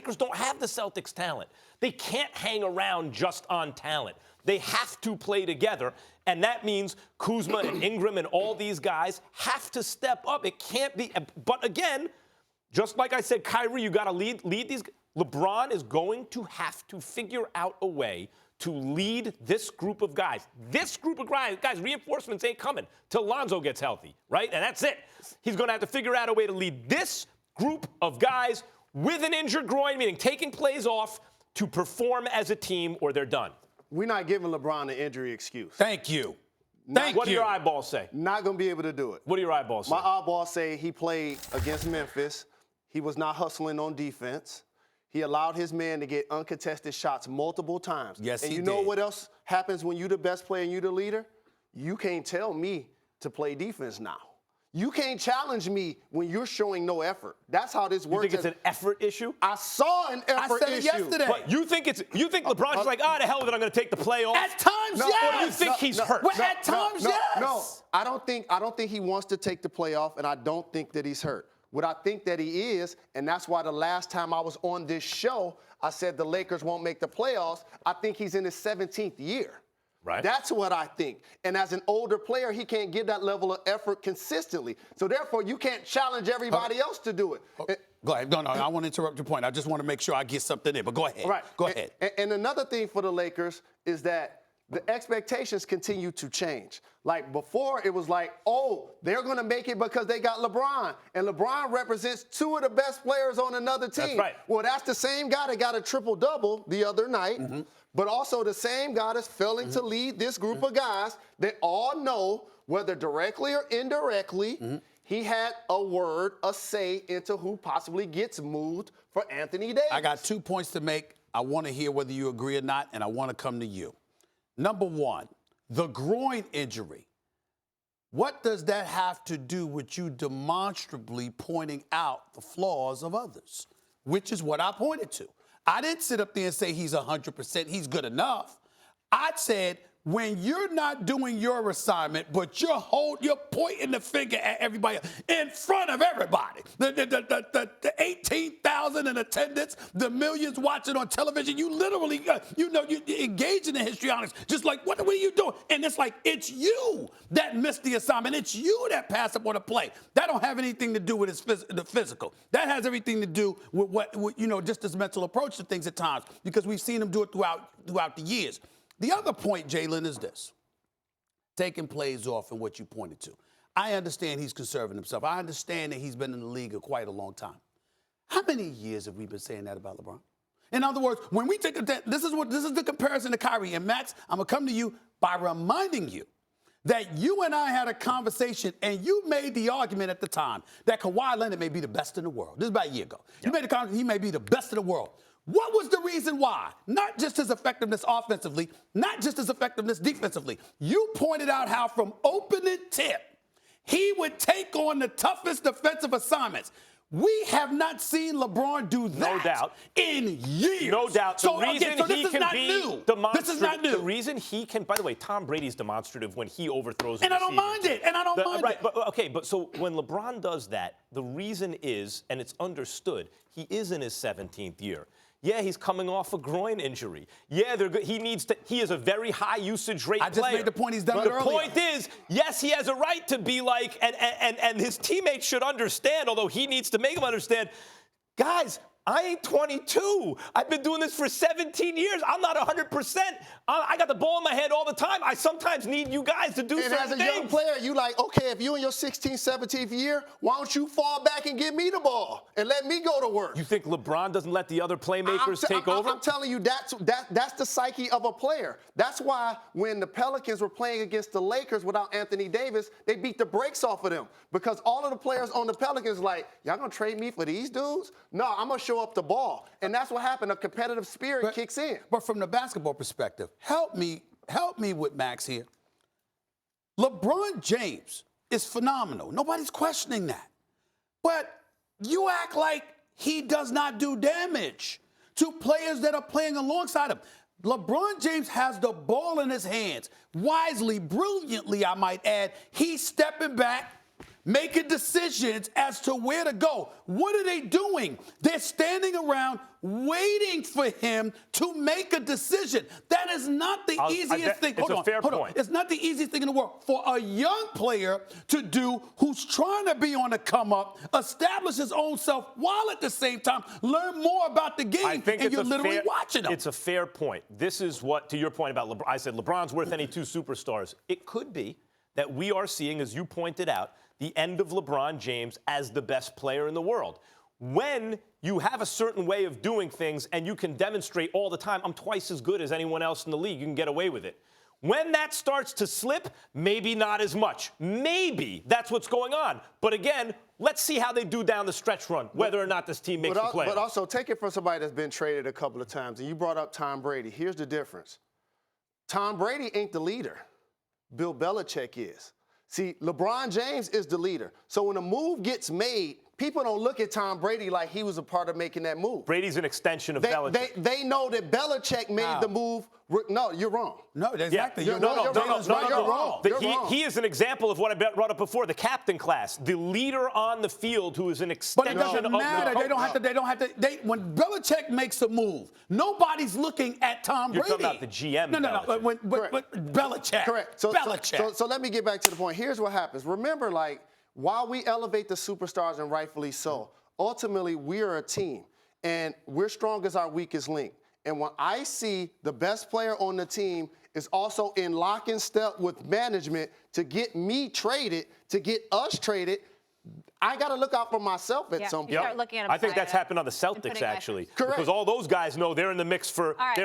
Lakers don't have the Celtics talent. They can't hang around just on talent. They have to play together, and that means Kuzma and Ingram and all these guys have to step up. It can't be. But again, just like I said, Kyrie, you got to lead these. LeBron is going to have to figure out a way to lead this group of guys. This group of guys, reinforcements ain't coming till Lonzo gets healthy, right? And that's it. He's going to have to figure out a way to lead this group of guys with an injured groin, meaning taking plays off, to perform as a team or they're done. We're not giving LeBron an injury excuse. Thank you. What do your eyeballs say? Not going to be able to do it. What do your eyeballs say? My eyeballs say he played against Memphis. He was not hustling on defense. He allowed his man to get uncontested shots multiple times. Yes, he did. And you know what else happens when you're the best player and you're the leader? You can't tell me to play defense now. You can't challenge me when you're showing no effort. That's how this works. You think it's an effort issue? I saw an effort issue. I said it yesterday. But you think LeBron's like, the hell with it, I'm going to take the play off? At times, yes. Or you think he's hurt? Well, at times, yes. No, I don't think he wants to take the play off, and I don't think that he's hurt. What I think that he is, and that's why the last time I was on this show, I said the Lakers won't make the playoffs. I think he's in his 17th year. Right. That's what I think. And as an older player, he can't give that level of effort consistently. So therefore, you can't challenge everybody else to do it. Go ahead. No, I want to interrupt your point. I just want to make sure I get something in. But go ahead. Right. Go ahead. And another thing for the Lakers is that the expectations continue to change. Like before, it was like, oh, they're going to make it because they got LeBron. And LeBron represents two of the best players on another team. That's right. Well, that's the same guy that got a triple-double the other night, but also the same guy that's failing to lead this group of guys that all know, whether directly or indirectly, he had a word, a say into who possibly gets moved for Anthony Davis. I got 2 points to make. I want to hear whether you agree or not, and I want to come to you. Number one, the groin injury. What does that have to do with you demonstrably pointing out the flaws of others, which is what I pointed to? I didn't sit up there and say he's 100%, he's good enough. I said, when you're not doing your assignment, but you're pointing the finger at everybody else in front of everybody, the 18,000 in attendance, the millions watching on television, you literally, you engage in the histrionics, just like, what are you doing? And it's like, it's you that missed the assignment. It's you that passed up on a play. That don't have anything to do with the physical. That has everything to do with just his mental approach to things at times, because we've seen him do it throughout the years. The other point, Jalen, is this. Taking plays off and what you pointed to. I understand he's conserving himself. I understand that he's been in the league quite a long time. How many years have we been saying that about LeBron? In other words, when we take this is the comparison to Kyrie. And Max, I'm going to come to you by reminding you that you and I had a conversation, and you made the argument at the time that Kawhi Leonard may be the best in the world. This is about a year ago. Yep. You made the comment he may be the best in the world. What was the reason why? Not just his effectiveness offensively, not just his effectiveness defensively. You pointed out how from opening tip, he would take on the toughest defensive assignments. We have not seen LeBron do that no doubt. In years. No doubt. So this is not new. This is not new. The reason he can, by the way, Tom Brady's demonstrative when he overthrows. And I don't mind it. And I don't mind it. But so when LeBron does that, the reason is, and it's understood, he is in his 17th year. Yeah, he's coming off a groin injury. Yeah, he is a very high usage rate player. I just made the point he's done it earlier. The point is, yes, he has a right to be like, and his teammates should understand, although he needs to make them understand, guys, I ain't 22. I've been doing this for 17 years. I'm not 100%. I got the ball in my head all the time. I sometimes need you guys to do certain things. And as a young player, you like, okay, if you're in your 16th, 17th year, why don't you fall back and give me the ball and let me go to work? You think LeBron doesn't let the other playmakers take over? I'm telling you, that's the psyche of a player. That's why when the Pelicans were playing against the Lakers without Anthony Davis, they beat the brakes off of them, because all of the players on the Pelicans like, y'all gonna trade me for these dudes? No, I'm gonna show up the ball. And that's what happened. A competitive spirit kicks in. But from the basketball perspective, help me with Max here. LeBron James is phenomenal. Nobody's questioning that. But you act like he does not do damage to players that are playing alongside him. LeBron James has the ball in his hands. Wisely, brilliantly, I might add. He's stepping back, making decisions as to where to go. What are they doing? They're standing around waiting for him to make a decision. That is not the easiest thing. It's a fair point. It's not the easiest thing in the world for a young player to do who's trying to be on the come up, establish his own self while at the same time learn more about the game. And you're literally watching him. It's a fair point. This is what, to your point about LeBron, I said LeBron's worth any two superstars. It could be that we are seeing, as you pointed out, the end of LeBron James as the best player in the world. When you have a certain way of doing things and you can demonstrate all the time, I'm twice as good as anyone else in the league, you can get away with it. When that starts to slip, maybe not as much. Maybe that's what's going on. But again, let's see how they do down the stretch run, whether or not this team makes the playoffs. But also, take it from somebody that's been traded a couple of times. And you brought up Tom Brady. Here's the difference. Tom Brady ain't the leader. Bill Belichick is. See, LeBron James is the leader. So when a move gets made, people don't look at Tom Brady like he was a part of making that move. Brady's an extension of Belichick. They know that Belichick made the move. No, you're wrong. No, exactly. Yeah. You're wrong. He is an example of what I brought up before, the captain class, the leader on the field who is an extension But it doesn't matter. They don't have to. When Belichick makes a move, nobody's looking at Tom Brady. You're talking about the GM. No. But Belichick. Correct. Belichick. So let me get back to the point. Here's what happens. Remember, while we elevate the superstars, and rightfully so, ultimately we are a team, and we're strong as our weakest link. And when I see the best player on the team is also in lock and step with management to get me traded, to get us traded, I got to look out for myself at some point. Start looking at I think that's happened on the Celtics, actually. Correct. Because all those guys know they're in the mix for AD.